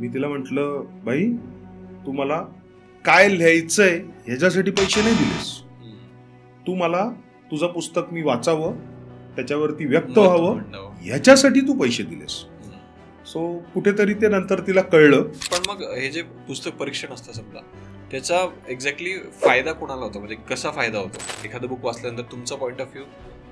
मी तिला म्हटलं, बाई तू मला काय लिहायचंय ह्याच्यासाठी पैसे नाही दिलेस, तू मला तुझं पुस्तक मी वाचावं, त्याच्यावरती व्यक्त व्हावं, ह्याच्यासाठी तू पैसे दिलेस. सो कुठेतरी ते नंतर तिला कळलं. पण मग हे जे पुस्तक परीक्षण असतं समजा, त्याचा एक्झॅक्टली फायदा कोणाला होतो, म्हणजे कसा फायदा होतो? एखादं बुक वाचल्यानंतर तुमचा पॉईंट ऑफ व्ह्यू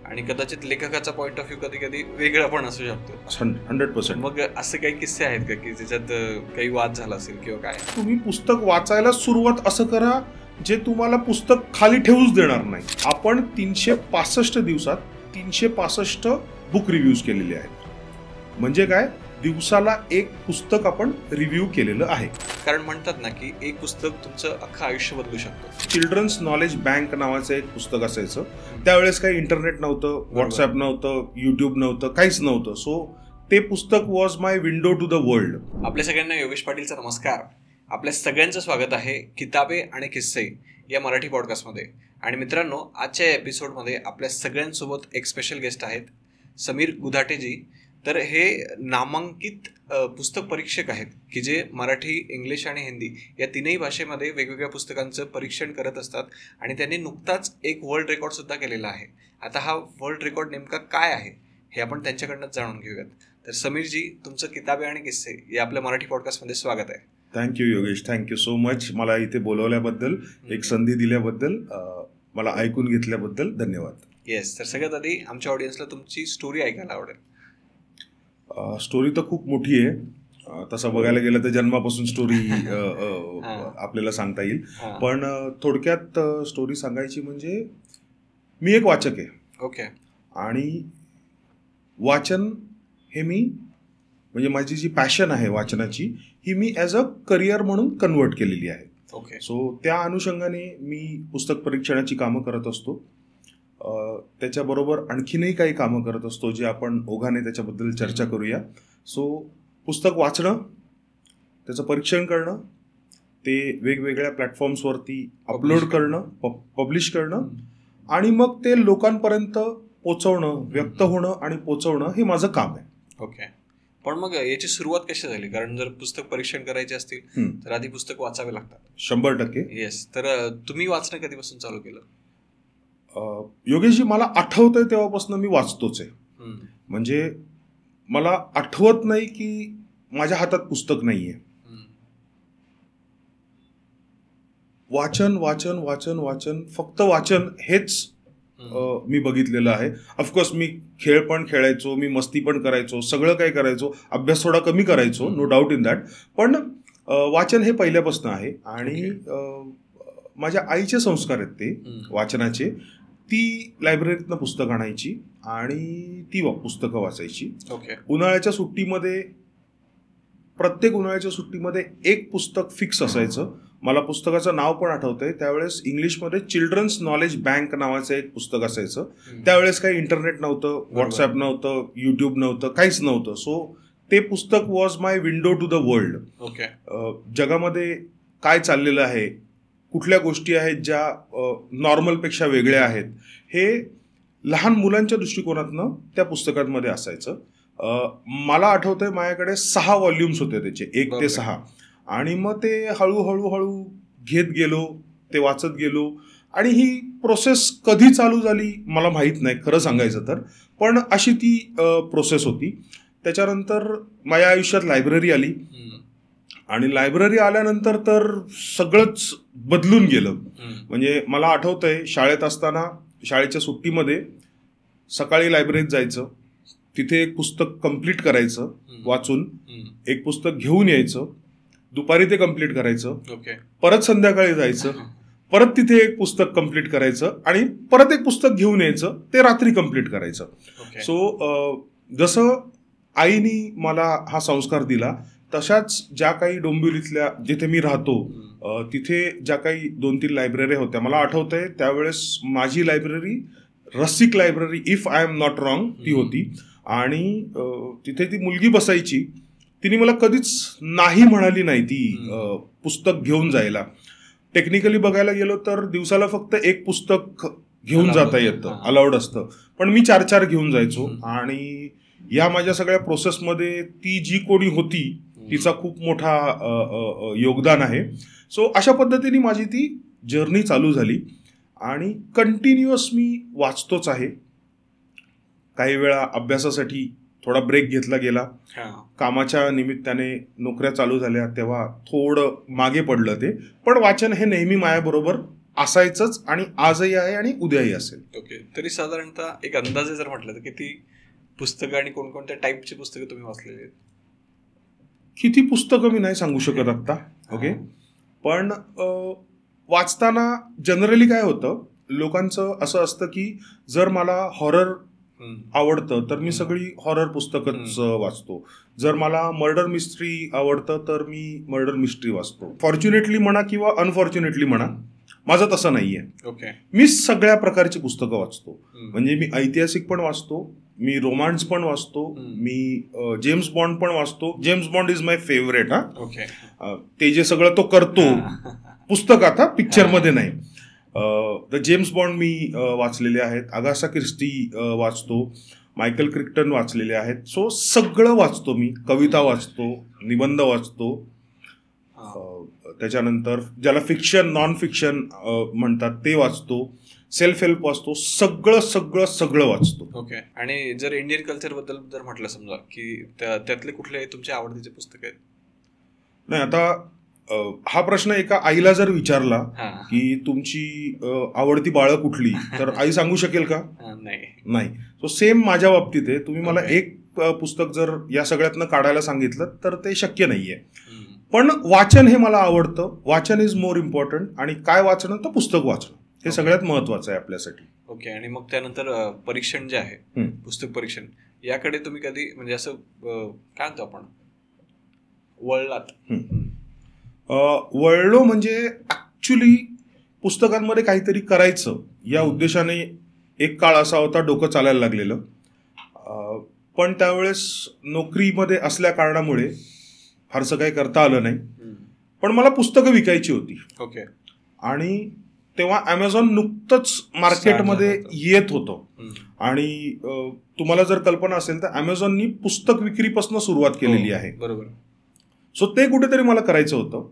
आणि कदाचित लेखकाचा पॉईंट ऑफ व्ह्यू कधी कधी वेगळा पण असू शकतो. 100%. मग असे काही किस्से आहेत का की ज्याच्यात काही वाद झाला असेल किंवा काय? तुम्ही पुस्तक वाचायला सुरुवात असं करा जे तुम्हाला पुस्तक खाली ठेवूच देणार नाही. आपण 365 दिवसात 365 बुक रिव्ह्यूज केलेले आहेत. म्हणजे काय, दिवसाला एक पुस्तक आपण रिव्ह्यू केलेलं आहे. कारण म्हणतात ना की एक पुस्तक तुमचं अख्खं आयुष्य बदलू शकतं. चिल्ड्रन्स नॉलेज बँक नावाचं एक पुस्तक असायचं. त्यावेळेस काही इंटरनेट नव्हतं, व्हॉट्सअप नव्हतं, युट्यूब नव्हतं, काहीच नव्हतं. सो ते पुस्तक was my window to the world. आपल्या सगळ्यांना योगेश पाटीलचा नमस्कार. आपल्या सगळ्यांचं स्वागत आहे किताबे आणि किस्से या मराठी पॉडकास्टमध्ये. आणि मित्रांनो, आजच्या एपिसोडमध्ये आपल्या सगळ्यांसोबत एक स्पेशल गेस्ट आहेत, समीर गुधाटेजी. तर हे नामांकित पुस्तक परीक्षक आहेत की जे मराठी, इंग्लिश आणि हिंदी या तीनही भाषेमध्ये वेगवेगळ्या पुस्तकांचं परीक्षण करत असतात. आणि त्यांनी नुकताच एक वर्ल्ड रेकॉर्ड सुद्धा केलेला आहे. आता हा वर्ल्ड रेकॉर्ड नेमका काय आहे हे आपण त्यांच्याकडनंच जाणून घेऊयात. तर समीरजी, तुमचं किताबे आणि किस्से या आपल्या मराठी पॉडकास्टमध्ये स्वागत आहे. Thank you Yogesh, thank you so much. मला इथे बोलवल्याबद्दल, एक संधी दिल्याबद्दल, मला ऐकून घेतल्याबद्दल धन्यवाद. येस, तर सगळ्यात आधी आमच्या ऑडियन्सला तुमची स्टोरी ऐकायला आवडेल. स्टोरी तर खूप मोठी आहे. तसं बघायला गेलं तर जन्मापासून स्टोरी आपल्याला सांगता येईल. पण थोडक्यात स्टोरी सांगायची म्हणजे, मी एक वाचक आहे. ओके. आणि वाचन हे मी, म्हणजे माझी जी पॅशन आहे वाचनाची, ही मी ॲज अ करिअर म्हणून कन्वर्ट केलेली आहे. ओके. सो त्या अनुषंगाने मी पुस्तक परीक्षणाची कामं करत असतो. त्याच्याबरोबर आणखीनही काही कामं करत असतो जे आपण ओघाने त्याच्याबद्दल चर्चा करूया. सो पुस्तक वाचणं, त्याचं परीक्षण करणं, ते वेगवेगळ्या प्लॅटफॉर्म्सवरती अपलोड करणं, पब्लिश करणं, आणि मग ते लोकांपर्यंत पोचवणं, व्यक्त होणं आणि पोचवणं, हे माझं काम आहे. ओके. पण मग याची सुरुवात कशी झाली? कारण जर पुस्तक परीक्षण करायचे असतील तर आधी पुस्तक वाचावे लागतात. 100%. येस. तर तुम्ही वाचणं कधीपासून चालू केलं? योगेशजी, मला आठवतंय तेव्हापासून मी वाचतोच आहे. म्हणजे मला आठवत नाही की माझ्या हातात पुस्तक नाहीये. वाचन वाचन वाचन वाचन, फक्त वाचन हेच मी बघितलेलं आहे. ऑफकोर्स मी खेळ पण खेळायचो, मी मस्ती पण करायचो, सगळं काही करायचो, अभ्यास थोडा कमी करायचो, नो डाऊट इन दॅट. पण वाचन हे पहिल्यापासून आहे. आणि माझ्या आईचे संस्कार आहेत ते वाचनाचे. ती लायब्ररीतनं पुस्तकं आणायची आणि ती पुस्तकं वाचायची. उन्हाळ्याच्या सुट्टीमध्ये, प्रत्येक उन्हाळ्याच्या सुट्टीमध्ये एक पुस्तक फिक्स असायचं. मला पुस्तकाचं नाव पण आठवतंय. त्यावेळेस इंग्लिशमध्ये चिल्ड्रन्स नॉलेज बँक नावाचं एक पुस्तक असायचं. त्यावेळेस काही इंटरनेट नव्हतं, व्हॉट्सअप नव्हतं, युट्यूब नव्हतं, काहीच नव्हतं. सो ते पुस्तक was my window to the world. जगामध्ये काय चाललेलं आहे, कुठल्या गोष्टी आहेत ज्या नॉर्मलपेक्षा वेगळ्या आहेत, हे लहान मुलांच्या दृष्टिकोनातनं त्या पुस्तकांमध्ये असायचं. मला आठवतंय माझ्याकडे 6 व्हॉल्युम्स होते त्याचे, 1 ते 6. आणि मग ते हळूहळू घेत गेलो, ते वाचत गेलो. आणि ही प्रोसेस कधी चालू झाली मला माहीत नाही खरं सांगायचं तर, पण अशी ती प्रोसेस होती. त्याच्यानंतर माझ्या आयुष्यात लायब्ररी आली. आणि लायब्ररी आल्यानंतर तर सगळंच बदलून गेलं. म्हणजे मला आठवतंय, शाळेत असताना शाळेच्या सुट्टीमध्ये सकाळी लायब्ररीत जायचं, तिथे एक पुस्तक कंप्लीट करायचं वाचून, एक पुस्तक घेऊन यायचं, दुपारी ते कंप्लीट करायचं, परत संध्याकाळी जायचं, परत तिथे एक पुस्तक कंप्लीट करायचं, आणि परत एक पुस्तक घेऊन यायचं, ते रात्री कंप्लीट करायचं. सो जसं आईनी मला हा संस्कार दिला, तशाच ज्या काही डोंबिवलीतल्या, जिथे मी राहतो, तिथे ज्या काही 2-3 लायब्ररी होत्या. मला आठवतंय त्यावेळेस माझी लायब्ररी रसिक library, if I am not wrong, ती होती. आणि तिथे ती मुलगी बसायची, तिने मला कधीच नाही म्हणाली नाही ती पुस्तक घेऊन जायला. टेक्निकली बघायला गेलो तर दिवसाला फक्त एक पुस्तक घेऊन जाता येतं, अलाउड असतं. पण मी 4-4 घेऊन जायचो. आणि या माझ्या सगळ्या प्रोसेसमध्ये ती जी कोणी होती तिचा खूप मोठा योगदान आहे. सो अशा पद्धतीने माझी ती जर्नी चालू झाली आणि कंटिन्युअस मी वाचतोच आहे. काही वेळा अभ्यासासाठी थोडा ब्रेक घेतला गेला, कामाच्या निमित्ताने नोकऱ्या चालू झाल्या तेव्हा थोडं मागे पडलं ते, पण वाचन हे नेहमी माझ्याबरोबर असायचंच आणि आजही आहे आणि उद्याही असेल. ओके. तरी साधारणतः एक अंदाजे जर म्हटलं तर किती पुस्तकं आणि कोणकोणत्या टाईपची पुस्तकं तुम्ही वाचलेली आहेत? किती पुस्तकं मी नाही सांगू शकत आत्ता. ओके. पण वाचताना जनरली काय होतं, लोकांचं असं असतं की जर मला हॉरर आवडतं तर मी सगळी हॉरर पुस्तकच वाचतो, जर मला मर्डर मिस्ट्री आवडतं तर मी मर्डर मिस्ट्री वाचतो. फॉर्च्युनेटली म्हणा किंवा अनफॉर्च्युनेटली म्हणा, माझं तसं नाहीये. ओके. मी सगळ्या प्रकारची पुस्तकं वाचतो. म्हणजे मी ऐतिहासिक पण वाचतो, मी रोमांस पण वाचतो, मी जेम्स बॉन्ड पण वाचतो. James Bond is my favourite. Okay. ते जे सगळं तो करतो पुस्तकात, पिक्चरमध्ये नाही. द जेम्स बॉन्ड मी वाचलेले आहेत, अगाथा क्रिस्टी वाचतो, मायकल क्रिक्टन वाचलेले आहेत. सो सगळं वाचतो मी. कविता वाचतो, निबंध वाचतो, त्याच्यानंतर ज्याला फिक्शन नॉन फिक्शन म्हणतात ते वाचतो, सेल्फ हेल्प वाचतो, सगळं सगळं सगळं वाचतो. ओके. आणि जर इंडियन कल्चर बद्दल जर म्हटलं समजा की त्यातले कुठले तुमच्या आवडतीचे पुस्तक आहेत? नाही, आता हा प्रश्न एका आईला जर विचारला की तुमची आवडती बाळं कुठली, तर आई सांगू शकेल का? नाही. सो सेम माझ्या बाबतीत आहे. तुम्ही मला एक पुस्तक जर या सगळ्यातनं काढायला सांगितलं तर ते शक्य नाहीये. पण वाचन हे मला आवडतं. वाचन इज मोर इम्पॉर्टंट. आणि काय वाचणं तर पुस्तक वाचणं हे सगळ्यात महत्वाचं आहे आपल्यासाठी. ओके. आणि मग त्यानंतर परीक्षण जे आहे, पुस्तक परीक्षण, याकडे तुम्ही कधी म्हणजे असं काय म्हणतो आपण वळलात? वळलो म्हणजे ऍक्च्युली पुस्तकांमध्ये काहीतरी करायचं या उद्देशाने एक काळ असा होता, डोकं चालायला लागलेलं. पण त्यावेळेस नोकरीमध्ये असल्या कारणामुळे फारसं काही करता आलं नाही. पण मला पुस्तकं विकायची होती. ओके. आणि तेव्हा ॲमेझॉन नुकतंच मार्केटमध्ये येत होतं. आणि तुम्हाला जर कल्पना असेल तर ॲमेझॉननी पुस्तक विक्रीपासून सुरुवात केलेली आहे. बरोबर. सो ते कुठेतरी मला करायचं होतं.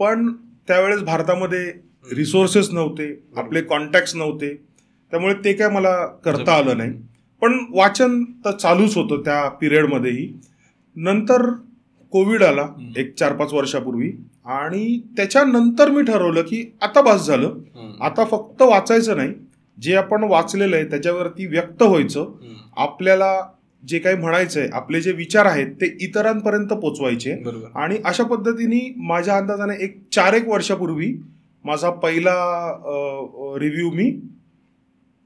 पण त्यावेळेस भारतामध्ये रिसोर्सेस नव्हते, आपले कॉन्टॅक्ट्स नव्हते, त्यामुळे ते काय मला करता आलं नाही. पण वाचन तर चालूच होतं त्या पिरियडमध्येही. नंतर कोविड आला एक 4-5 वर्षापूर्वी, आणि त्याच्यानंतर मी ठरवलं की आता बस झालं, आता फक्त वाचायचं नाही, जे आपण वाचलेलं आहे त्याच्यावरती व्यक्त व्हायचं, आपल्याला जे काही म्हणायचंय, आपले जे विचार आहेत ते इतरांपर्यंत पोचवायचे. आणि अशा पद्धतीने माझ्या अंदाजाने एक 4-1 वर्षापूर्वी माझा पहिला रिव्ह्यू मी,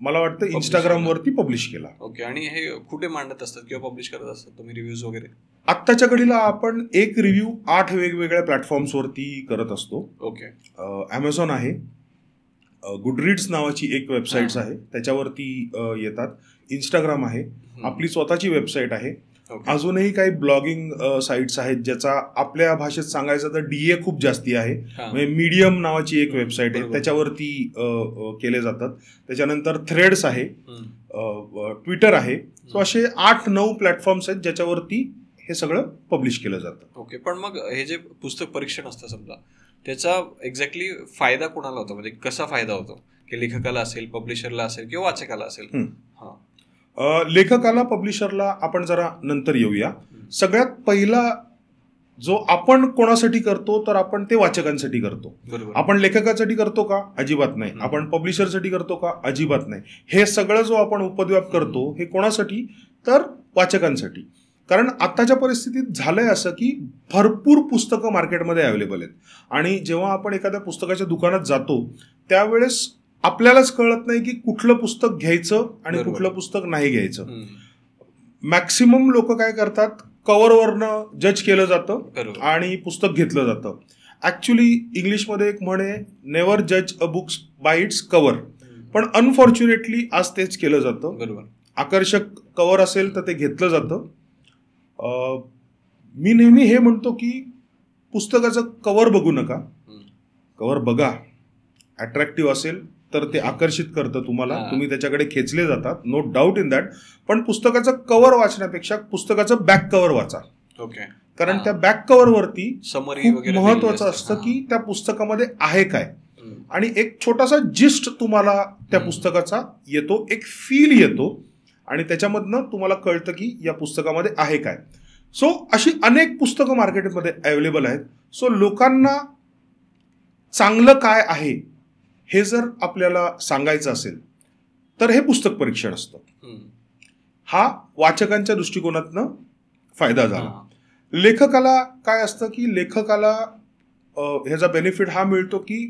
मला वाटतं, इंस्टाग्रामवरती पब्लिश केला. ओके. आणि हे कुठे मांडत असतात किंवा पब्लिश करत असतात तुम्ही रिव्ह्यूज वगैरे? आत्ताच्या घडीला आपण एक रिव्ह्यू 8 वेगवेगळ्या प्लॅटफॉर्म्सवरती करत असतो. ओके. ॲमेझॉन आहे, गुडरीड्स नावाची एक वेबसाईट आहे त्याच्यावरती येतात, इंस्टाग्राम आहे, आपली स्वतःची वेबसाईट आहे, अजूनही काही ब्लॉगिंग साईट्स आहेत ज्याचा आपल्या भाषेत सांगायचं तर DA खूप जास्ती आहे. म्हणजे मीडियम नावाची एक वेबसाईट आहे, त्याच्यावरती केले जातात. त्याच्यानंतर थ्रेड्स आहे, ट्विटर आहे. सो असे 8-9 प्लॅटफॉर्म्स आहेत ज्याच्यावरती हे सगळं पब्लिश केलं जातं. ओके. पण मग हे जे पुस्तक परीक्षण असतं समजा, त्याचा एक्झॅक्टली फायदा कोणाला होतो? म्हणजे कसा फायदा होतो? की लेखकाला असेल, पब्लिशरला असेल किंवा वाचकाला असेल? लेखकाला, पब्लिशरला आपण जरा नंतर येऊया. सगळ्यात पहिला जो आपण कोणासाठी करतो तर आपण ते वाचकांसाठी करतो. आपण लेखकासाठी करतो का? अजिबात नाही. आपण पब्लिशरसाठी करतो का? अजिबात नाही. हे सगळं जो आपण उपद्व्याप करतो हे कोणासाठी तर वाचकांसाठी. कारण आत्ताच्या परिस्थितीत झालंय असं की भरपूर पुस्तकं मार्केटमध्ये अवेलेबल आहेत, आणि जेव्हा आपण एखाद्या पुस्तकाच्या दुकानात जातो त्यावेळेस आपल्यालाच कळत नाही की कुठलं पुस्तक घ्यायचं आणि कुठलं पुस्तक नाही घ्यायचं. मॅक्सिमम लोक काय करतात, कव्हरवरनं जज केलं जातं आणि पुस्तक घेतलं जातं. ऍक्च्युली इंग्लिशमध्ये एक म्हण आहे, नेव्हर जज अ बुक्स बाय इट्स कव्हर. पण अनफॉर्च्युनेटली आज तेच केलं जातं. आकर्षक कव्हर असेल तर ते घेतलं जातं. मी नेहमी हे म्हणतो की पुस्तकाचं कव्हर बघू नका, कव्हर बघा. अट्रॅक्टिव्ह असेल तर ते आकर्षित करतं तुम्हाला, तुम्ही त्याच्याकडे खेचले जातात, नो डाऊट इन दॅट. पण पुस्तकाचं कव्हर वाचण्यापेक्षा पुस्तकाचं बॅक कव्हर वाचा. ओके. कारण त्या बॅक कव्हरवरती समरी खूप महत्वाचं असतं की त्या पुस्तकामध्ये आहे काय, आणि एक छोटासा जिस्ट तुम्हाला त्या पुस्तकाचा येतो, एक फील येतो, आणि त्याच्यामधनं तुम्हाला कळतं की या पुस्तकामध्ये आहे काय. सो अशी अनेक पुस्तकं मार्केटमध्ये अवेलेबल आहेत. सो लोकांना चांगलं काय आहे हे जर आपल्याला सांगायचं असेल तर हे पुस्तक परीक्षण असतं. हा वाचकांच्या दृष्टिकोनातनं फायदा झाला. लेखकाला काय असतं की लेखकाला ह्याचा बेनिफिट हा मिळतो की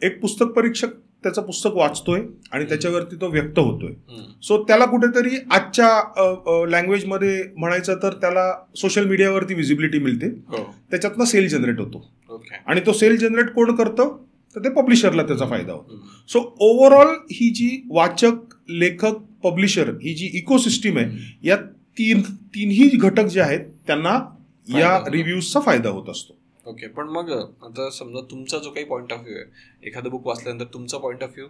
एक पुस्तक परीक्षक त्याचं पुस्तक वाचतोय आणि त्याच्यावरती तो व्यक्त होतोय. सो त्याला कुठेतरी आजच्या लँग्वेजमध्ये म्हणायचं तर त्याला सोशल मीडियावरती विजिबिलिटी मिळते, त्याच्यातनं सेल जनरेट होतो, आणि तो सेल जनरेट कोण करतं तर ते पब्लिशरला त्याचा फायदा होतो. सो ओव्हरऑल ही जी वाचक, लेखक, पब्लिशर ही जी इकोसिस्टीम आहे, या तीनही घटक जे आहेत त्यांना या रिव्ह्यूजचा फायदा होत असतो. ओके. पण मग आता समजा तुमचा जो काही पॉईंट ऑफ व्ह्यू आहे, एखादं बुक वाचल्यानंतर तुमचा पॉईंट ऑफ व्ह्यू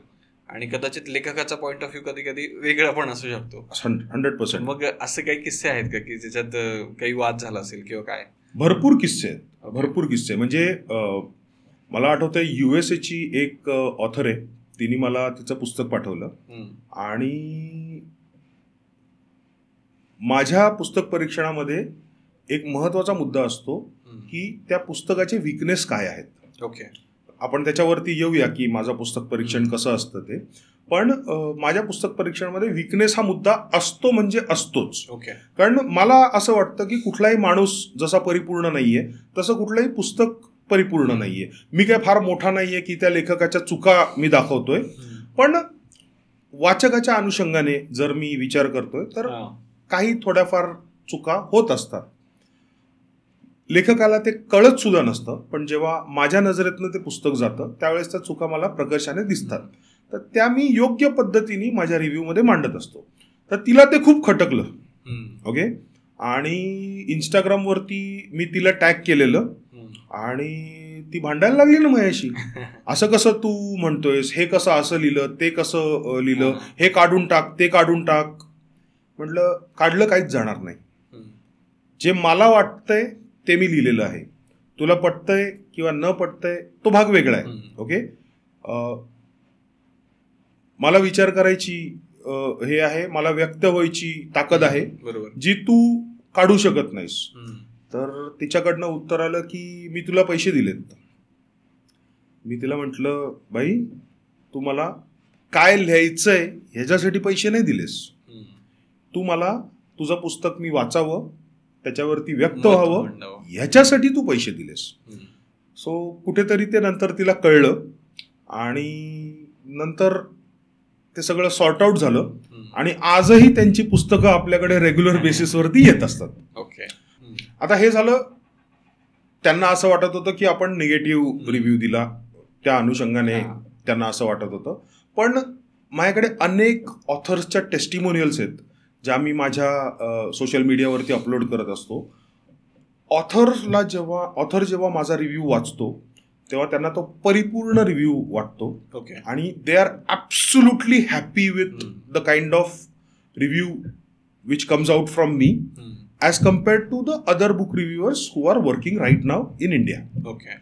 आणि कदाचित लेखकाचा पॉईंट ऑफ व्ह्यू कधी कधी वेगळा पण असू शकतो. 100%. मग असे काही किस्से आहेत का की ज्याच्यात काही वाद झाला असेल किंवा काय? भरपूर किस्से आहेत, भरपूर किस्से. म्हणजे मला आठवतंय USA ची एक ऑथर आहे, तिने मला तिचं पुस्तक पाठवलं, आणि माझ्या पुस्तक परीक्षणामध्ये एक महत्वाचा मुद्दा असतो की त्या पुस्तकाचे वीकनेस काय आहेत. ओके. आपण त्याच्यावरती येऊया की माझं पुस्तक परीक्षण कसं असतं ते. पण माझ्या पुस्तक परीक्षणामध्ये वीकनेस हा मुद्दा असतो म्हणजे असतोच. ओके. कारण मला असं वाटतं की कुठलाही माणूस जसा परिपूर्ण नाहीये तसं कुठलंही पुस्तक परिपूर्ण नाहीये. मी काय फार मोठा नाहीये की त्या लेखकाच्या चुका मी दाखवतोय, पण वाचकाच्या अनुषंगाने जर मी विचार करतोय तर काही थोड्याफार चुका होत असतात. लेखकाला ते कळत सुद्धा नसतं, पण जेव्हा माझ्या नजरेतनं ते पुस्तक जातं त्यावेळेस त्या चुका मला प्रकर्षाने दिसतात. तर त्या मी योग्य पद्धतीने माझ्या रिव्ह्यूमध्ये मांडत असतो. तर तिला ते खूप खटकलं. ओके. आणि इंस्टाग्रामवरती मी तिला टॅग केलेलं, आणि ती भांडायला लागली ना माझ्याशी. असं कसं तू म्हणतोयस, हे कसं असं लिहिलं, ते कसं लिहिलं, हे काढून टाक, ते काढून टाक. म्हटलं काढलं काहीच जाणार नाही. जे मला वाटतंय ते मी लिहिलेलं आहे. तुला पटतंय किंवा न पटतंय तो भाग वेगळा आहे. ओके. मला विचार करायची हे आहे, मला व्यक्त व्हायची ताकद आहे, जी तू काढू शकत नाहीस. तर तिच्याकडनं उत्तर आलं की मी तुला पैसे दिलेत. मी तिला म्हटलं बाई, तू मला काय लिहायचंय ह्याच्यासाठी पैसे नाही दिलेस. तू मला तुझं पुस्तक मी वाचावं, त्याच्यावरती व्यक्त व्हावं, ह्याच्यासाठी तू पैसे दिलेस. सो कुठेतरी ते नंतर तिला कळलं, आणि नंतर ते सगळं सॉर्ट आउट झालं, आणि आजही त्यांची पुस्तकं आपल्याकडे रेग्युलर बेसिसवरती येत असतात. ओके. आता हे झालं, त्यांना असं वाटत होतं की आपण निगेटिव्ह रिव्ह्यू दिला, त्या अनुषंगाने त्यांना असं वाटत होतं. पण माझ्याकडे अनेक ऑथर्सच्या टेस्टिमोनियल्स आहेत ज्या मी माझ्या सोशल मीडियावरती अपलोड करत असतो. ऑथर जेव्हा माझा रिव्ह्यू वाचतो तेव्हा त्यांना तो परिपूर्ण रिव्ह्यू वाटतो. ओके. आणि they are absolutely happy with the kind of review which comes out from me as compared to the other book reviewers who are working right now in India. Okay.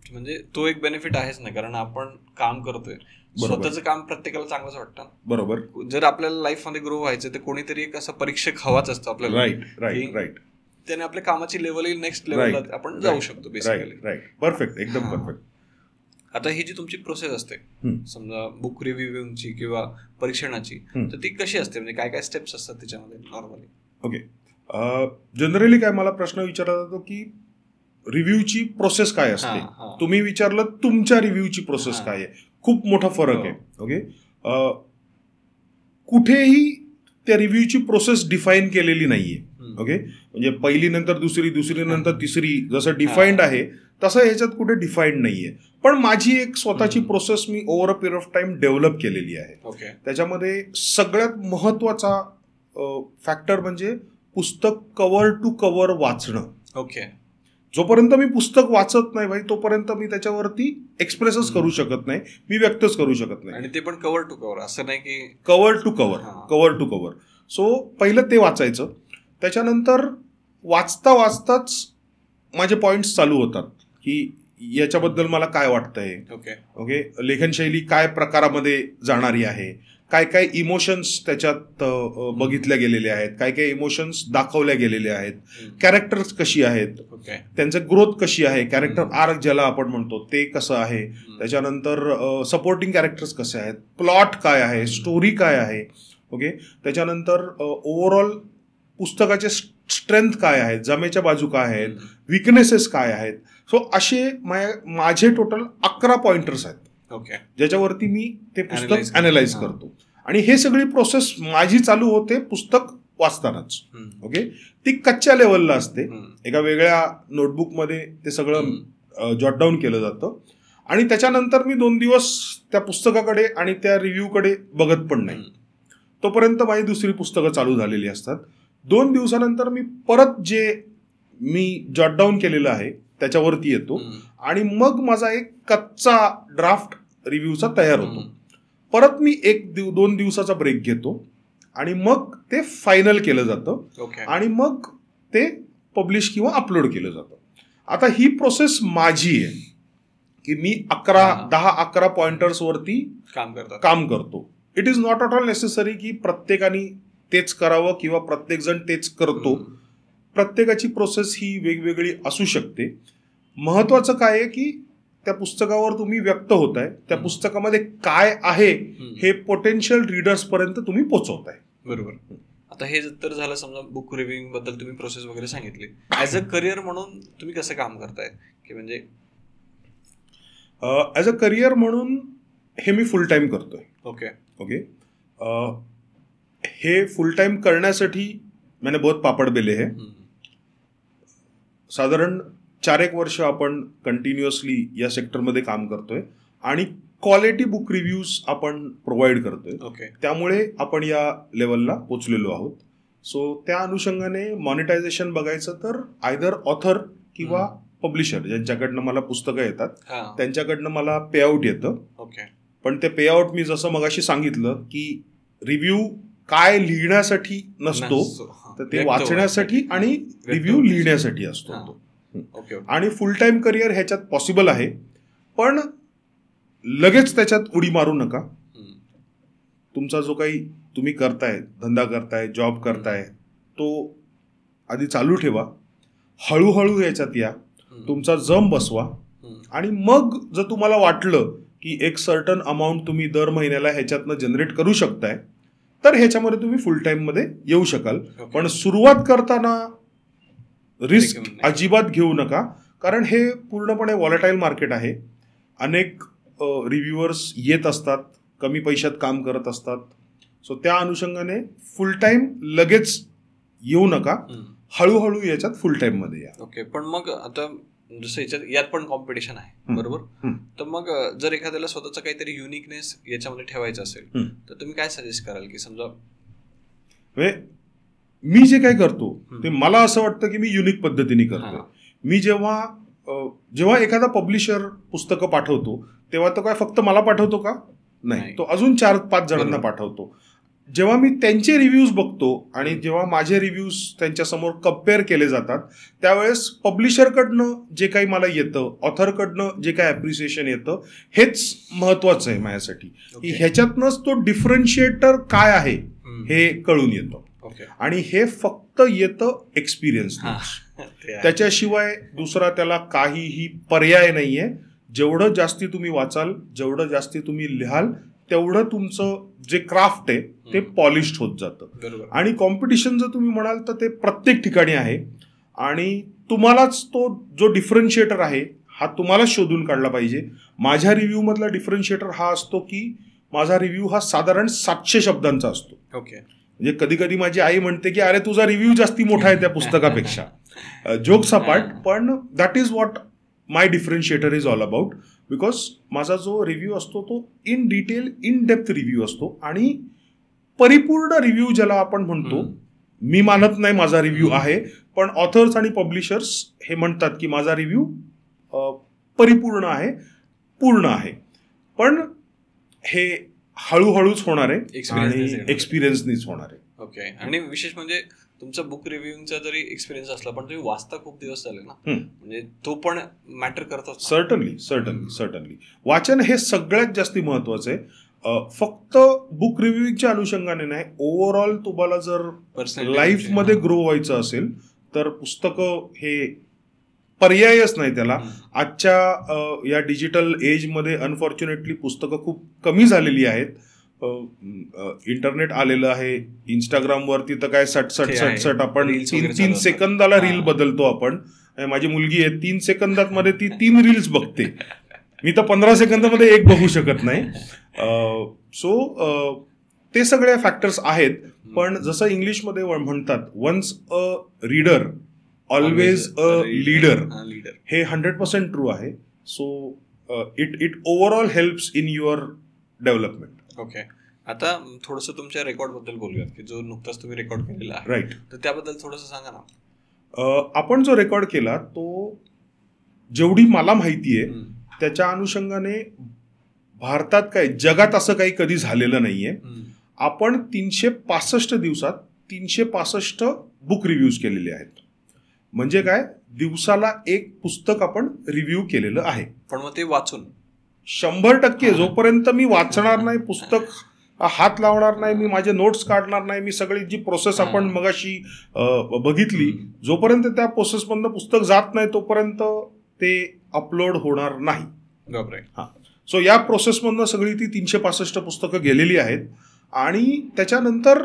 म्हणजे तो एक benefit आहेच ना, कारण आपण काम करतोय, स्वतःचं काम प्रत्येकाला चांगलंच वाटतं. बरोबर. जर आपल्याला लाईफ मध्ये ग्रो व्हायचं तर कोणीतरी एक असं परीक्षक हवाच असतो आपल्याला. राईट. त्याने आपल्या कामाची लेवल नेक्स्ट लेवलला आपण जाऊ शकतो बेसिकली. राईट. परफेक्ट, एकदम परफेक्ट. आता ही जी तुमची प्रोसेस असते, समजा बुक रिव्ह्यूची किंवा परीक्षणाची, तर ती कशी असते, म्हणजे काय काय स्टेप्स असतात त्याच्यामध्ये नॉर्मली? ओके. जनरली काय मला प्रश्न विचारला जातो की रिव्ह्यूची प्रोसेस काय असते. तुम्ही विचारलं तुमच्या रिव्ह्यूची प्रोसेस काय आहे. खूप मोठा फरक आहे. ओके. कुठेही त्या रिव्ह्यूची प्रोसेस डिफाईन केलेली नाहीये. ओके. म्हणजे पहिली नंतर दुसरी, दुसरी नंतर तिसरी, जसं डिफाईन्ड आहे तसं ह्याच्यात कुठे डिफाईन्ड नाहीये. पण माझी एक स्वतःची process me over a period of time develop केलेली आहे. त्याच्यामध्ये सगळ्यात महत्वाचा फॅक्टर म्हणजे पुस्तक कव्हर टू कव्हर वाचणं. ओके. जोपर्यंत मी पुस्तक वाचत नाही भाई, तोपर्यंत मी त्याच्यावरती एक्सप्रेसच करू शकत नाही, मी व्यक्तच करू शकत नाही. आणि ते पण कव्हर टू कव्हर, असं नाही की कव्हर टू कव्हर. सो पहिलं ते वाचायचं. त्याच्यानंतर वाचता वाचताच माझे पॉइंट्स चालू होतात की याच्याबद्दल मला काय वाटतंय, ओके, लेखनशैली काय प्रकारामध्ये जाणारी आहे, काय काय इमोशन्स त्याच्यात बघितल्या गेलेले आहेत, काय काय इमोशन्स दाखवल्या गेलेले आहेत, कॅरेक्टर्स कशी आहेत, त्यांचं ग्रोथ कशी आहे, कॅरेक्टर आर्क ज्याला आपण म्हणतो ते कसं आहे, त्याच्यानंतर सपोर्टिंग कॅरेक्टर्स कसे आहेत, प्लॉट काय आहे, स्टोरी काय आहे, ओके, त्याच्यानंतर ओव्हरऑल पुस्तकाचे स्ट्रेंथ काय आहेत, जमेच्या बाजू काय आहेत, विकनेसेस काय आहेत. सो असे माझे टोटल 11 पॉइंटर्स आहेत, ओके, ज्याच्यावरती मी ते पुस्तक अनालाइज करतो. आणि हे सगळी प्रोसेस माझी चालू होते पुस्तक वाचतानाच. ओके, ती कच्च्या लेवलला असते, एका वेगळ्या नोटबुकमध्ये ते सगळं जॉट डाऊन केलं जातं. आणि त्याच्यानंतर मी 2 दिवस त्या पुस्तकाकडे आणि त्या रिव्ह्यूकडे बघत पण नाही, तोपर्यंत माझी दुसरी पुस्तकं चालू झालेली असतात. 2 दिवसानंतर मी परत जे मी जॉट डाऊन केलेलं आहे त्याच्यावरती येतो आणि मग माझा एक कच्चा ड्राफ्ट रिव्ह्यूचा तयार होतो. परत मी 1-2 दिवसाचा ब्रेक घेतो आणि मग ते फायनल केलं जातं आणि मग ते पब्लिश किंवा अपलोड केलं जातं. आता ही प्रोसेस माझी आहे की मी 10-11 पॉइंटर्सवरती काम करतो. It is not at all necessary की प्रत्येकाने तेच करावं किंवा प्रत्येकजण तेच करतो. प्रत्येकाची प्रोसेस ही वेगवेगळी असू शकते. महत्वाचं काय आहे की त्या पुस्तकावर तुम्ही व्यक्त होताय, त्या पुस्तकामध्ये काय आहे हे पोटेन्शियल रीडर्स पर्यंत तुम्ही पोहोचवताय. बरोबर. आता हे तर झालं समजा बुक रिव्ह्यूइंग बद्दल तुम्ही प्रोसेस वगैरे सांगितली. ऍज अ करिअर म्हणून तुम्ही कसं काम करताय की म्हणजे ऍज अ करिअर म्हणून हे मी फुल टाइम करतोय. ओके, हे फुल टाइम करण्यासाठी मैंने बहुत पापड बेले है. साधारण 4-1 वर्ष आपण कंटिन्युअसली या सेक्टरमध्ये काम करतोय आणि क्वालिटी बुक रिव्ह्यूज आपण प्रोव्हाइड करतोय. त्यामुळे आपण या लेवलला पोचलेलो आहोत. सो त्या अनुषंगाने मॉनिटायझेशन बघायचं तर आयदर ऑथर किंवा पब्लिशर ज्यांच्याकडनं मला पुस्तकं येतात त्यांच्याकडनं मला पेआउट येतं. पण ते पेआउट मी जसं मगाशी सांगितलं की रिव्ह्यू काय लिहिण्यासाठी नसतो, तर ते वाचण्यासाठी आणि रिव्ह्यू लिहिण्यासाठी असतो. आणि फुल टाइम करिअर ह्याच्यात पॉसिबल आहे, पण लगेच त्याच्यात उडी मारू नका. तुमचा जो काही तुम्ही करताय, धंदा करताय, जॉब करताय, तो आधी चालू ठेवा, हळूहळू याच्यात या, तुमचा जम बसवा आणि मग जर तुम्हाला वाटलं की एक सर्टन अमाऊंट तुम्ही दर महिन्याला ह्याच्यातनं जनरेट करू शकताय तर ह्याच्यामध्ये तुम्ही फुल टाइम मध्ये येऊ शकाल. पण सुरुवात करताना रिस्क अजिबात घेऊ नका, कारण हे पूर्णपणे व्हॉलेटाईल मार्केट आहे. अनेक रिव्ह्युअर्स येत असतात, कमी पैशात काम करत असतात. सो त्या अनुषंगाने फुल टाइम लगेच येऊ नका, हळूहळू याच्यात फुल टाइम मध्ये या. ओके, पण मग आता जसं यात पण कॉम्पिटिशन आहे, बरोबर, तर मग जर एखाद्याला स्वतःचा काहीतरी युनिकनेस याच्यामध्ये ठेवायचं असेल तर तुम्ही काय सजेस्ट कराल की समजा मी जे काय करतो ते मला असं वाटतं की मी युनिक पद्धतीने करतो. मी जेव्हा एखादा पब्लिशर पुस्तकं पाठवतो तेव्हा तो काय फक्त मला पाठवतो का? नाही, तो अजून 4-5 जणांना पाठवतो. जेव्हा मी त्यांचे रिव्ह्यूज बघतो आणि जेव्हा माझे रिव्ह्यूज त्यांच्यासमोर कम्पेअर केले जातात त्यावेळेस पब्लिशरकडनं जे काही मला येतं, ऑथरकडनं जे काही ॲप्रिसिएशन येतं, हेच महत्वाचं आहे माझ्यासाठी की ह्याच्यातनंच तो डिफरन्शिएटर काय आहे हे कळून येतं. आणि हे फक्त येतं एक्सपिरियन्स, त्याच्याशिवाय दुसरा त्याला काहीही पर्याय नाहीये. जेवढं जास्ती तुम्ही वाचाल, जेवढं जास्ती तुम्ही लिहाल, तेवढं तुमचं जे क्राफ्ट आहे ते पॉलिश्ड होत जातं. आणि कॉम्पिटिशन जर तुम्ही म्हणाल तर ते प्रत्येक ठिकाणी आहे आणि तुम्हालाच तो जो डिफरन्शिएटर आहे हा तुम्हालाच शोधून काढला पाहिजे. माझ्या रिव्ह्यू मधला डिफरन्शिएटर हा असतो की माझा रिव्ह्यू हा साधारण 700 शब्दांचा असतो. म्हणजे कधी कधी माझी आई म्हणते की अरे तुझा रिव्ह्यू जास्ती मोठा आहे त्या पुस्तकापेक्षा. जोक्स अपार्ट, पण that is what my differentiator is all about. Because माझा जो रिव्ह्यू असतो तो in detail, in depth review असतो आणि परिपूर्ण रिव्ह्यू ज्याला आपण म्हणतो. मी मानत नाही माझा रिव्ह्यू आहे, पण ऑथर्स आणि पब्लिशर्स हे म्हणतात की माझा रिव्ह्यू परिपूर्ण आहे, पूर्ण आहे. पण हे हळूहळूच होणार आहे आणि एक्सपिरियन्सनीच होणार आहे. ओके, आणि विशेष म्हणजे तुमचा बुक रिव्ह्यूचा जरी एक्सपिरियन्स असला पण तुम्ही वाचता खूप दिवस झाले ना, हम्म. म्हणजे तो पण मॅटर करतो. सर्टनली वाचन हे सगळ्यात जास्ती महत्वाचं आहे. फक्त बुक रिव्ह्यूच्या अनुषंगाने नाही, ओव्हरऑल तुम्हाला जर Personality लाईफमध्ये ग्रो व्हायचं असेल तर पुस्तकं हे पर्यायच नाही त्याला. आजच्या या डिजिटल एजमध्ये अनफॉर्च्युनेटली पुस्तकं खूप कमी झालेली आहेत. इंटरनेट आलेलं आहे, इंस्टाग्रामवरती तर काय सट आपण Reels वगैरे 3 चालू सेकंदाला असतात. रील बदलतो आपण. माझी मुलगी आहे 3 सेकंदात मध्ये ती 3 रील्स बघते. मी तर 15 सेकंदामध्ये एक बघू शकत नाही. सो ते सगळे फॅक्टर्स आहेत. पण जसं इंग्लिशमध्ये म्हणतात, once a reader always a leader, हे 100% ट्रू आहे. So it overall helps in your development. Okay, आता थोडंसं तुमच्या रेकॉर्ड बद्दल बोलूयात, की जो नुकताच तुम्ही रेकॉर्ड केलेला आहे. राईट. तर त्याबद्दल थोडंसं सांगा ना. आपण जो रेकॉर्ड केला तो जेवढी मला माहिती आहे त्याच्या अनुषंगाने भारतात काय, जगात असं काही कधी झालेलं नाहीये. आपण 365 दिवसात 365 बुक रिव्ह्यूज केलेले आहेत. म्हणजे काय, दिवसाला एक पुस्तक आपण रिव्ह्यू केलेलं आहे. पण मग ते वाचून 100%. जोपर्यंत मी वाचणार नाही, पुस्तक हात लावणार नाही, मी माझे नोट्स काढणार नाही, मी सगळी जी प्रोसेस आपण मगाशी बघितली, जोपर्यंत त्या प्रोसेसमधनं पुस्तक जात नाही तोपर्यंत ते अपलोड होणार नाही. बरोबर. सो या प्रोसेसमधनं सगळी ती 365 पुस्तकं गेलेली आहेत. आणि त्याच्यानंतर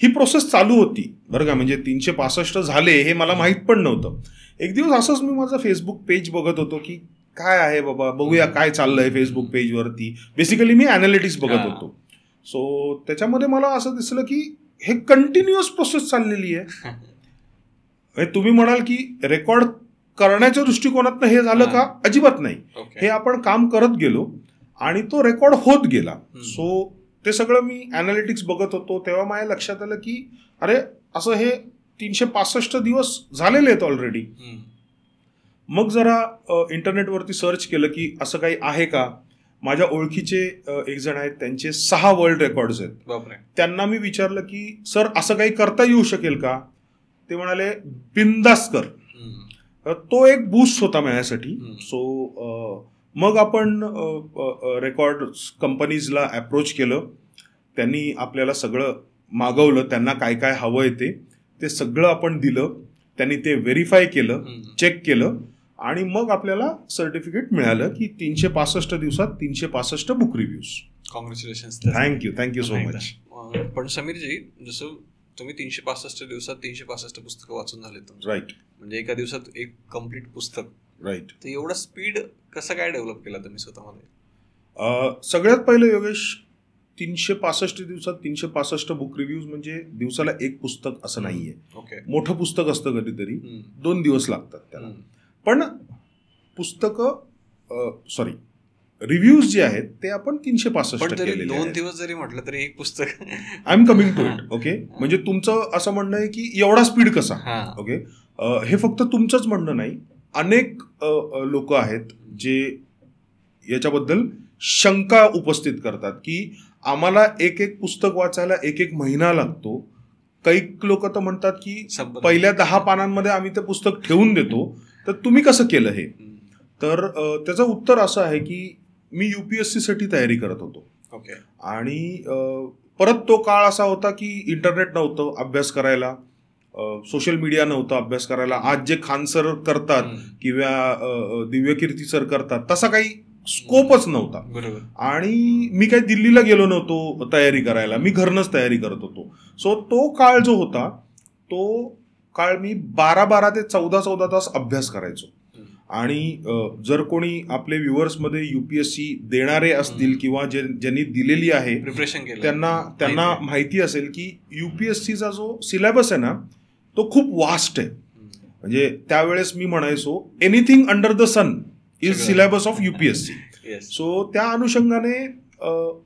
ही प्रोसेस चालू होती बरं का. म्हणजे 365 झाले हे मला माहीत पण नव्हतं. एक दिवस असंच मी माझं फेसबुक पेज बघत होतो की काय आहे बाबा, बघूया काय चाललंय फेसबुक पेजवरती. बेसिकली मी अनालिटिक्स बघत होतो. सो त्याच्यामध्ये मला असं दिसलं की हे कंटिन्युअस प्रोसेस चाललेली आहे. तुम्ही म्हणाल की रेकॉर्ड करण्याच्या दृष्टिकोनातनं हे झालं का, अजिबात नाही. हे आपण काम करत गेलो आणि तो रेकॉर्ड होत गेला. सो ते सगळं मी अनालिटिक्स बघत होतो तेव्हा माझ्या लक्षात आलं की अरे असं हे 365 दिवस झालेले आहेत ऑलरेडी. मग जरा इंटरनेटवरती सर्च केलं की असं काही आहे का. माझ्या ओळखीचे एक जण आहेत, त्यांचे 6 वर्ल्ड रेकॉर्ड्स आहेत. त्यांना मी विचारलं की सर असं काही करता येऊ शकेल का. ते म्हणाले बिंदास कर. तो एक बूस्ट होता माझ्यासाठी. सो मग आपण रेकॉर्ड कंपनीजला अप्रोच केलं. त्यांनी आपल्याला सगळं मागवलं, त्यांना काय काय हवं आहे ते सगळं आपण दिलं. त्यांनी ते व्हेरीफाय केलं, चेक केलं आणि मग आपल्याला सर्टिफिकेट मिळालं की 365 दिवसात 365 book reviews. Congratulations. Thank you so much. पण समीरजी, जसं तुम्ही 365 दिवसात 365 पुस्तकं वाचून झाले तुमचे, राईट. म्हणजे एका दिवसात एक कम्प्लीट पुस्तक, राईट. तर एवढा स्पीड कसं काय डेव्हलप केला तुम्ही स्वतःमध्ये. सगळ्यात पहिलं योगेश, 365 दिवसात 365 बुक रिव्ह्यूज म्हणजे दिवसाला एक पुस्तक असं नाहीये. मोठं पुस्तक असतं कधीतरी 2 दिवस लागतात त्याला. पण पुस्तकं रिव्ह्यूज जे आहेत ते आपण 365 केलेले. 2 दिवस जरी म्हटलं तरी एक पुस्तक. I am coming to it. Okay, म्हणजे तुमचं असं म्हणणं आहे की एवढा स्पीड कसा. ओके, हे फक्त तुमचंच म्हणणं नाही, अनेक लोक आहेत जे याच्याबद्दल शंका उपस्थित करतात की आम्हाला एक पुस्तक वाचायला एक महिना लागतो. काही लोक तर म्हणतात की पहिल्या 10 पानांमध्ये आम्ही ते पुस्तक ठेवून देतो. तर तुम्ही कसं केलं हे. तर त्याचं उत्तर असं आहे की मी UPSC साठी तयारी करत होतो. आणि परत तो काळ असा होता की इंटरनेट नव्हतं अभ्यास करायला, सोशल मीडिया नव्हतं अभ्यास करायला. आज जे खान सर करतात किंवा दिव्यकीर्ती सर करतात तसा काही स्कोपच नव्हता. आणि मी काही दिल्लीला गेलो नव्हतो तयारी करायला, मी घरनंच तयारी करत होतो. सो तो काळ जो होता तो काळ मी 12 ते 14 तास अभ्यास करायचो. आणि जर कोणी आपले व्ह्युअर्समध्ये UPSC देणारे असतील किंवा ज्यांनी दिलेली आहे प्रिपरेशन त्यांना माहिती असेल की UPSCचा जो सिलेबस आहे ना तो खूप वास्ट आहे. म्हणजे त्यावेळेस मी म्हणायचो anything under the sun is syllabus of UPSC. So त्या अनुषंगाने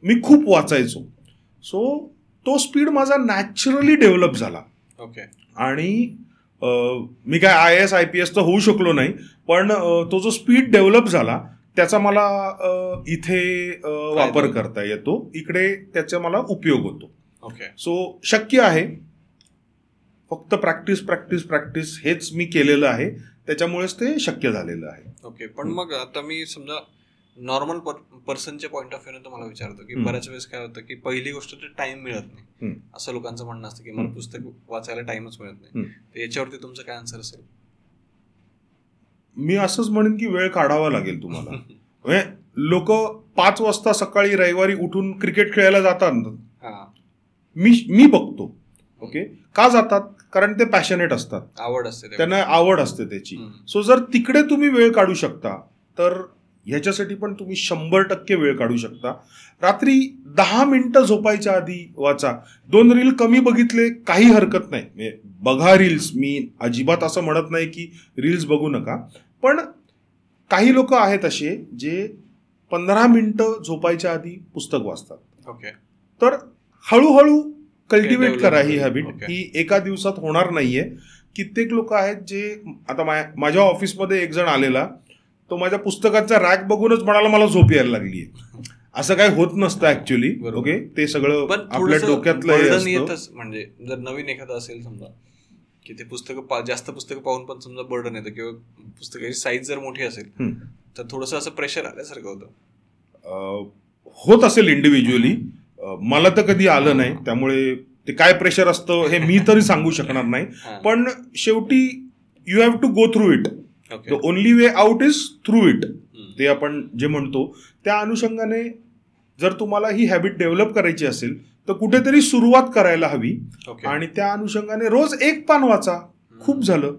मी खूप वाचायचो. सो तो स्पीड माझा नॅचरली डेव्हलप झाला. आणि मी काय IAS IPS तर होऊ शकलो नाही, पण तो जो स्पीड डेव्हलप झाला त्याचा मला इथे वापर करता येतो, इकडे त्याचा मला उपयोग होतो. ओके. सो शक्य आहे ओके. प्रॅक्टिस हेच मी केलेलं आहे, त्याच्यामुळेच ते शक्य झालेलं आहे. ओके. पण मग आता मी समजा नॉर्मल पर्सनच्या पॉईंट ऑफ व्ह्यूने तुम्हाला विचारतो की बऱ्याच वेळेस काय होतं की पहिली गोष्ट तर टाइम मिळत नाही, असं लोकांचं म्हणणं असतं की मला पुस्तक वाचायला टाइमच मिळत नाही. तर याच्यावरती तुमचं काय आन्सर असेल? मी असंच म्हणेन की वेळ काढावा लागेल तुम्हाला. म्हणजे लोक 5 वाजता सकाळी रविवारी उठून क्रिकेट खेळायला जातात, मी बघतो. ओके, का जातात? कारण ते पॅशनेट असतात, आवड असते, त्यांना आवड असते त्याची. सो जर तिकडे तुम्ही वेळ काढू शकता तर ह्याच्यासाठी पण तुम्ही 100% वेळ काढू शकता. रात्री 10 मिनिटं झोपायच्या आधी वाचा. 2 रील कमी बघितले काही हरकत नाही, बघा रील्स. मी अजिबात असं म्हणत नाही की रील्स बघू नका, पण काही लोक आहेत असे जे 15 मिनिटं झोपायच्या आधी पुस्तक वाचतात. ओके. तर हळूहळू कल्टिवेट करा ही हॅबिट. Okay. ही एका दिवसात होणार नाहीये. कित्येक लोक आहेत जे, आता माझ्या ऑफिसमध्ये एक जण आलेला, तो माझ्या पुस्तकाचा रॅक बघूनच म्हणाला मला झोप यायला लागली. असं काही होत नसतं ऍक्च्युली. ओके, ते सगळं आपल्या डोक्यातलं. म्हणजे जर नवीन एखादं असेल समजा की ते जास्त पुस्तकं पाहून पण समजा बर्डन येतं किंवा पुस्तकाची साईज जर मोठी असेल तर थोडंसं असं प्रेशर आल्यासारखं होतं. होत असेल इंडिव्हिज्युअली, मला तर कधी आलं नाही, त्यामुळे ते काय प्रेशर असतं हे मी तरी सांगू शकणार नाही. पण शेवटी you have to go through it. The only way out is through it, ते आपण जे म्हणतो. त्या अनुषंगाने जर तुम्हाला ही हॅबिट डेव्हलप करायची असेल तर कुठेतरी सुरुवात करायला हवी. आणि त्या अनुषंगाने रोज 1 पान वाचा, खूप झालं.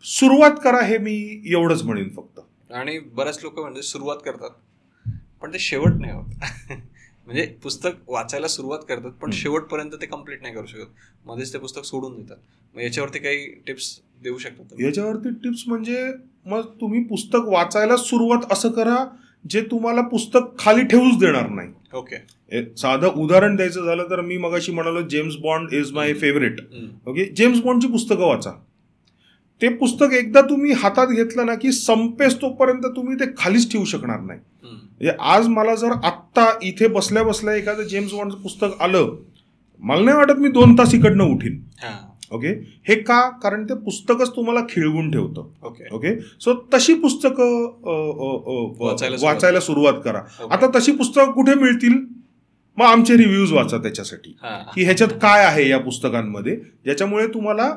सुरुवात करा, हे मी एवढंच म्हणेन फक्त. आणि बऱ्याच लोक म्हणजे सुरुवात करतात पण ते शेवट नाही होत. म्हणजे पुस्तक वाचायला सुरुवात करतात पण शेवटपर्यंत ते कम्प्लीट नाही करू शकत, मध्येच ते पुस्तक सोडून देतात. मग याच्यावरती काही टिप्स देऊ शकतात? याच्यावरती टिप्स म्हणजे मग तुम्ही पुस्तक वाचायला सुरुवात असं करा जे तुम्हाला पुस्तक खाली ठेवूच देणार नाही. ओके. साधं उदाहरण द्यायचं झालं तर मी मगाशी म्हणालो James Bond is my favourite. Okay, James बॉन्डची पुस्तकं वाचा. ते पुस्तक एकदा तुम्ही हातात घेतलं ना की संपेस तोपर्यंत तुम्ही ते खालीच ठेवू शकणार नाही. म्हणजे आज मला जर आत्ता इथे बसल्या बसल्या एखादं जेम्स बॉन्डचं पुस्तक आलं, मला नाही वाटत मी 2 तास इकडनं उठीन. ओके, हे का? कारण ते पुस्तकच तुम्हाला खिळवून ठेवतं. ओके, सो तशी पुस्तकं वाचायला सुरुवात करा. आता तशी पुस्तकं कुठे मिळतील? मग आमचे रिव्ह्यूज वाचा त्याच्यासाठी की ह्याच्यात काय आहे या पुस्तकांमध्ये, ज्याच्यामुळे तुम्हाला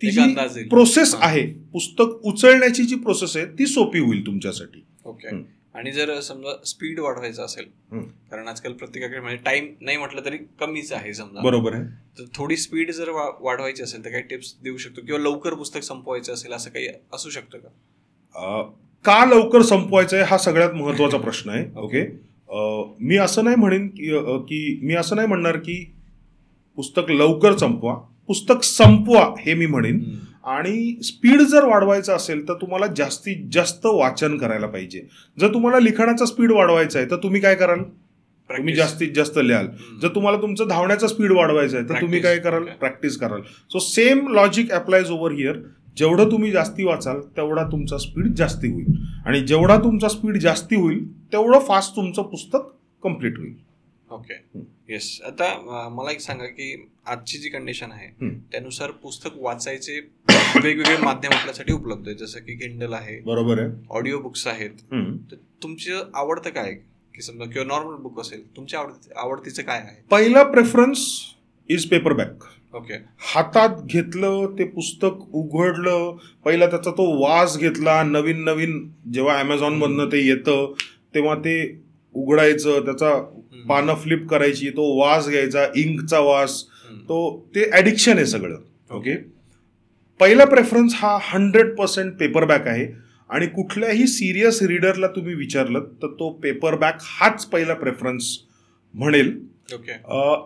ती जी प्रोसेस आहे, पुस्तक उचलण्याची जी प्रोसेस आहे ती सोपी होईल तुमच्यासाठी. ओके. आणि जर समजा स्पीड वाढवायचं असेल, कारण आजकाल प्रत्येकाकडे म्हणजे टाइम नाही म्हटलं तरी कमीच आहे समजा, बरोबर आहे, तर थोडी स्पीड जर वाढवायची असेल तर काही टिप्स देऊ शकतो? किंवा लवकर पुस्तक संपवायचं असेल असं काही असू शकतं का? का लवकर संपवायचं आहे हा सगळ्यात महत्वाचा प्रश्न आहे. ओके, मी असं नाही म्हणेन की मी असं नाही म्हणणार की पुस्तक लवकर संपवा, पुस्तक संपवा हे मी म्हणेन. आणि स्पीड जर वाढवायचं असेल तर तुम्हाला जास्तीत जास्त वाचन करायला पाहिजे. जर तुम्हाला लिखाणाचा स्पीड वाढवायचा आहे तर तुम्ही काय कराल? तुम्ही जास्तीत जास्त लिहाल. जर तुम्हाला तुमचं धावण्याचा स्पीड वाढवायचा आहे तर तुम्ही काय कराल? प्रॅक्टिस कराल. So same logic applies over here. जेवढं तुम्ही जास्ती वाचाल तेवढा तुमचा स्पीड जास्ती होईल, आणि जेवढा तुमचा स्पीड जास्ती होईल तेवढं फास्ट तुमचं पुस्तक कम्प्लीट होईल. Okay, yes. आता मला एक सांगा की आजची जी कंडिशन आहे त्यानुसार पुस्तक वाचायचे वेगवेगळे माध्यम आपल्यासाठी उपलब्ध आहेत, जसं की किंडल आहे, बरोबर आहे, ऑडिओ बुक्स आहेत. तर तुमचं आवडतं काय की समजा, किंवा नॉर्मल बुक असेल, तुमच्या आवडतीचं काय आहे? पहिला प्रेफरन्स इज पेपरबॅक. ओके, हातात घेतलं ते पुस्तक, उघडलं, पहिला त्याचा तो वास घेतला. नवीन नवीन जेव्हा अमेझॉन मधनं ते येतं तेव्हा ते उघडायचं, त्याचा पानं फ्लिप करायची, तो वास घ्यायचा, इंकचा वास, ते ॲडिक्शन आहे सगळं. ओके, पहिला प्रेफरन्स हा 100% पेपरबॅक आहे. आणि कुठल्याही सिरियस रीडरला तुम्ही विचारलं तर तो पेपरबॅक हाच पहिला प्रेफरन्स म्हणेल. ओके,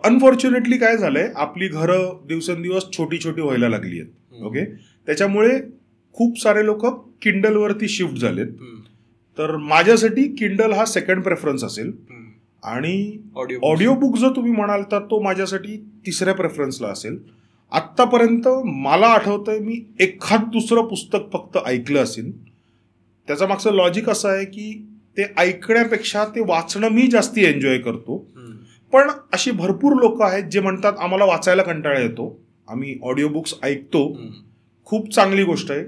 अनफॉर्च्युनेटली काय झालंय, आपली घरं दिवसेंदिवस छोटी छोटी व्हायला लागली आहेत. ओके, त्याच्यामुळे खूप सारे लोक किंडलवरती शिफ्ट झालेत. तर माझ्यासाठी किंडल हा सेकंड प्रेफरन्स असेल. आणि ऑडिओ बुक जर तुम्ही म्हणाल तर तो माझ्यासाठी तिसऱ्या प्रेफरन्सला असेल. आत्तापर्यंत मला आठवतंय मी एखाद दुसरं पुस्तक फक्त ऐकलं असेल. त्याचा मागचं लॉजिक असं आहे की ते ऐकण्यापेक्षा ते वाचणं मी जास्ती एन्जॉय करतो. पण अशी भरपूर लोक आहेत जे म्हणतात आम्हाला वाचायला कंटाळा येतो, आम्ही ऑडिओ बुक्स ऐकतो, खूप चांगली गोष्ट आहे.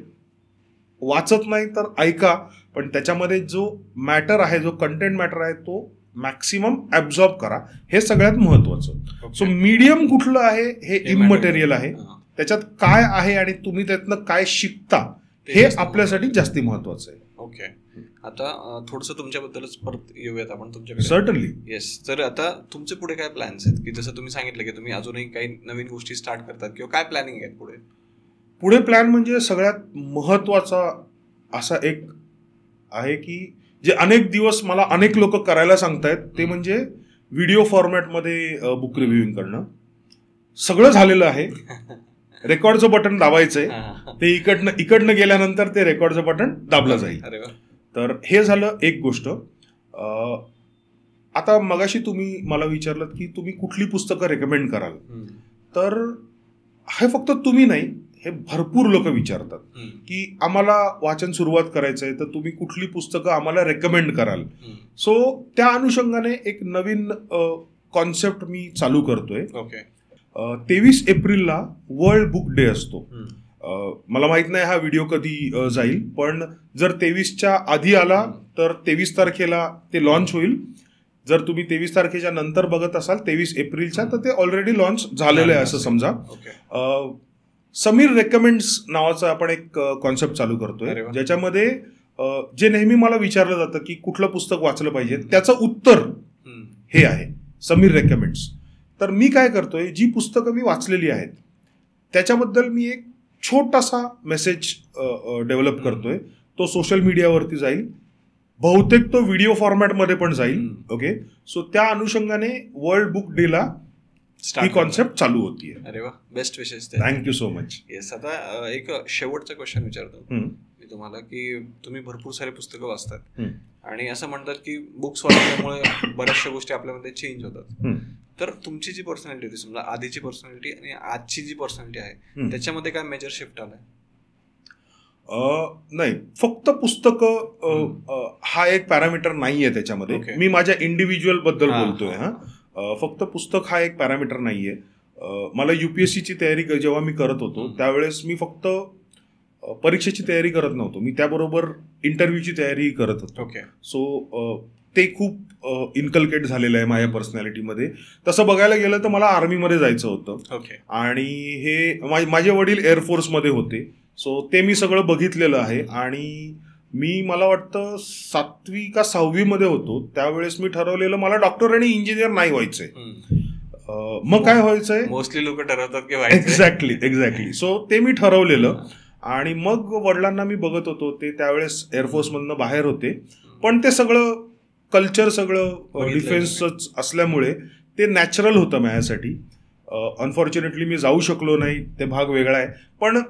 वाचत नाही तर ऐका, पण त्याच्यामध्ये जो मॅटर आहे, जो कंटेंट मॅटर आहे, तो मॅक्सिमम ऍब्झॉर्ब करा. हे सगळ्यात महत्वाचं. सो मीडियम कुठलं आहे हे इममटेरियल आहे. त्याच्यात काय आहे आणि तुम्ही त्यातनं काय शिकता हे आपल्यासाठी जास्ती महत्वाचं आहे. ओके, आता थोडंसं तुमच्याबद्दलच परत येऊयात आपण तुमच्याकडे. सर्टनली. येस. तर आता तुमचे पुढे काय प्लॅन्स आहेत, की जसं तुम्ही सांगितलं की तुम्ही अजूनही काही नवीन गोष्टी स्टार्ट करतात, किंवा काय प्लॅनिंग आहेत पुढे प्लॅन म्हणजे सगळ्यात महत्वाचा असा एक आहे की जे अनेक दिवस मला अनेक लोक करायला सांगतायत, ते म्हणजे व्हिडिओ फॉर्मॅटमध्ये बुक रिव्ह्यूइंग करणं. सगळं झालेलं आहे. रेकॉर्डचं बटन दाबायचंय, ते इकडनं गेल्यानंतर ते रेकॉर्डचं बटन दाबलं जाईल. तर हे झालं एक गोष्ट. आता मगाशी तुम्ही मला विचारलं की तुम्ही कुठली पुस्तकं रेकमेंड कराल, तर हे फक्त तुम्ही नाही, हे भरपूर लोक विचारतात की आम्हाला वाचन सुरुवात करायचंय, तर तुम्ही कुठली पुस्तकं आम्हाला रेकमेंड कराल. सो त्या अनुषंगाने एक नवीन कॉन्सेप्ट मी चालू करतोय. 23 एप्रिलला वर्ल्ड बुक डे असतो. मला माहित नाही हा व्हिडिओ कधी जाईल, पण जर 23च्या आधी आला तर 23 तारखेला ते लॉन्च होईल. जर तुम्ही 23 तारखेच्या नंतर बघत असाल 23 एप्रिलच्या, तर ते ऑलरेडी लॉन्च झालेलं आहे असं समजा. समीर रेकमेंड्स नावाचा आपण एक कॉन्सेप्ट चालू करतोय, ज्याच्यामध्ये जे नेहमी मला विचारलं जातं की कुठलं पुस्तक वाचलं पाहिजे, त्याचं उत्तर हे आहे समीर रेकमेंड्स. तर मी काय करतोय, जी पुस्तकं मी वाचलेली आहेत त्याच्याबद्दल मी एक छोटासा मेसेज डेव्हलप करतोय. तो सोशल मीडियावरती जाईल, बहुतेक तो व्हिडिओ फॉर्मॅटमध्ये पण जाईल. ओके, सो त्या अनुषंगाने वर्ल्ड बुक डेला ही कॉन्सेप्ट चालू होतीये. अरे वा, बेस्ट विशेष. Thank you so much. येस. आता एक शेवटचा क्वेश्चन विचारतो मी तुम्हाला, की तुम्ही भरपूर सारे पुस्तकं वाचतात आणि असं म्हणतात की बुक्स वाचल्यामुळे बऱ्याचशा गोष्टी आपल्यामध्ये चेंज होतात. तर तुमची जी पर्सनॅलिटी होती, समजा आधीची पर्सनॅलिटी आणि आजची जी पर्सनॅलिटी आहे, त्याच्यामध्ये काय मेजर शिफ्ट आलाय? नाही, फक्त पुस्तकं हा एक पॅरामीटर नाहीये त्याच्यामध्ये. मी माझ्या इंडिव्हिज्युअल बद्दल बोलतोय. फक्त पुस्तक हा एक पॅरामीटर नाहीये. मला युपीएससीची तयारी जेव्हा मी करत होतो त्यावेळेस मी फक्त परीक्षेची तयारी करत नव्हतो, मी त्याबरोबर इंटरव्ह्यूची तयारी करत होतो. सो ते खूप इन्कल्केट झालेलं आहे माझ्या पर्सनॅलिटीमध्ये. तसं बघायला गेलं तर मला आर्मीमध्ये जायचं होतं आणि हे माझे वडील एअरफोर्समध्ये होते. सो ते मी सगळं बघितलेलं आहे. आणि मी मला वाटतं 7वी का 6वी मध्ये होतो त्यावेळेस मी ठरवलेलं मला डॉक्टर आणि इंजिनियर नाही व्हायचंय. मग काय व्हायचंय, मोस्टली लोक ठरवतात की एक्झॅक्टली. सो ते मी ठरवलेलं. आणि मग वडिलांना मी बघत होतो, ते त्यावेळेस एअरफोर्समधनं बाहेर होते, पण ते सगळं कल्चर सगळं डिफेन्सच असल्यामुळे ते नॅचरल होतं माझ्यासाठी. अनफॉर्च्युनेटली मी जाऊ शकलो नाही, ते भाग वेगळा आहे. पण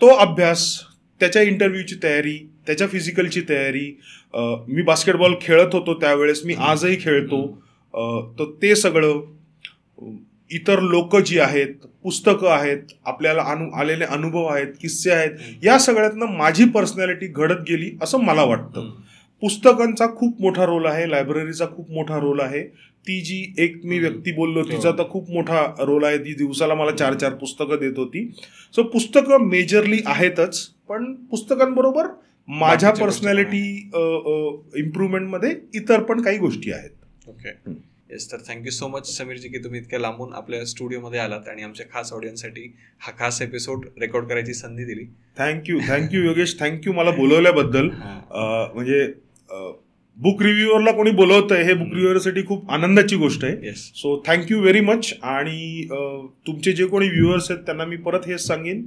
तो अभ्यास, त्याच्या इंटरव्ह्यूची तयारी, त्याच्या फिजिकलची तयारी, मी बास्केटबॉल खेळत होतो त्यावेळेस, मी आजही खेळतो, तर ते सगळं, इतर लोक जी आहेत, पुस्तकं आहेत, आपल्याला आलेले अनुभव आहेत, किस्से आहेत, या सगळ्यातनं माझी पर्सनॅलिटी घडत गेली असं मला वाटतं. पुस्तकांचा खूप मोठा रोल आहे, लायब्ररीचा खूप मोठा रोल आहे. ती जी एक मी व्यक्ती बोललो तिचा तर खूप मोठा रोल आहे, ती दिवसाला मला 4 पुस्तकं देत होती. सो पुस्तकं मेजरली आहेतच, पण पुस्तकांबरोबर माझ्या पर्सनॅलिटी इम्प्रूव्हमेंटमध्ये इतर पण काही गोष्टी आहेत. Okay, yes. तर थँक्यू सो मच समीरजी की तुम्ही इतक्या लांबून आपल्या स्टुडिओमध्ये आलात आणि आमच्या खास ऑडियन्ससाठी हा खास एपिसोड रेकॉर्ड करायची संधी दिली. थँक्यू योगेश, थँक्यू मला बोलवल्याबद्दल. म्हणजे बुक रिव्ह्यूअरला कोणी बोलवतंय हे बुक रिव्ह्यूअरसाठी खूप आनंदाची गोष्ट आहे. So thank you very much. आणि तुमचे जे कोणी व्ह्युअर्स आहेत त्यांना मी परत हेच सांगेन,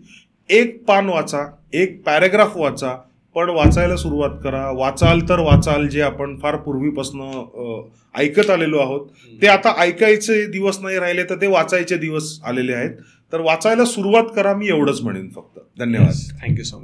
एक पान वाचा, एक पॅराग्राफ वाचा, पण वाचायला सुरुवात करा. वाचाल तर वाचाल, जे आपण फार पूर्वीपासून ऐकत आलेलो आहोत, ते आता ऐकायचे दिवस नाही राहिले, तर ते वाचायचे दिवस आलेले आहेत. तर वाचायला सुरुवात करा, मी एवढंच म्हणेन फक्त. धन्यवाद. Thank you so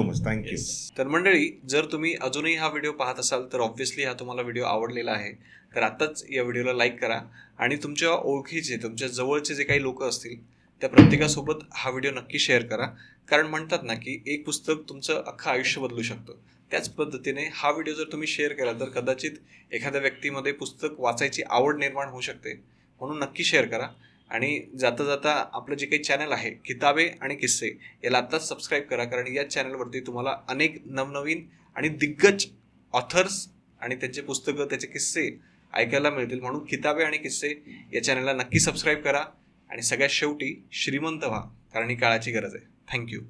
much. थँक्यू. तर मंडळी, जर तुम्ही अजूनही हा व्हिडिओ पाहत असाल तर ऑब्व्हियसली हा तुम्हाला व्हिडिओ आवडलेला आहे, तर आताच या व्हिडिओला लाईक करा आणि तुमच्या ओळखीचे, तुमच्या जवळचे जे काही लोक असतील त्या प्रत्येकासोबत हा व्हिडिओ नक्की शेअर करा. कारण म्हणतात ना की एक पुस्तक तुमचं अख्खं आयुष्य बदलू शकतं. त्याच पद्धतीने हा व्हिडिओ जर तुम्ही शेअर केला तर कदाचित एखाद्या व्यक्तीमध्ये पुस्तक वाचायची आवड निर्माण होऊ शकते. म्हणून नक्की शेअर करा. आणि जाता जाता आपलं जे काही चॅनल आहे किताबे आणि किस्से याला आत्ताच सबस्क्राईब करा, कारण या चॅनलवरती तुम्हाला अनेक नवनवीन आणि दिग्गज ऑथर्स आणि त्यांचे पुस्तकं, त्याचे किस्से ऐकायला मिळतील. म्हणून किताबे आणि किस्से या चॅनलला नक्की सबस्क्राईब करा आणि सगळ्यात शेवटी श्रीमंत व्हा, कारण ही काळाची गरज आहे. थँक्यू.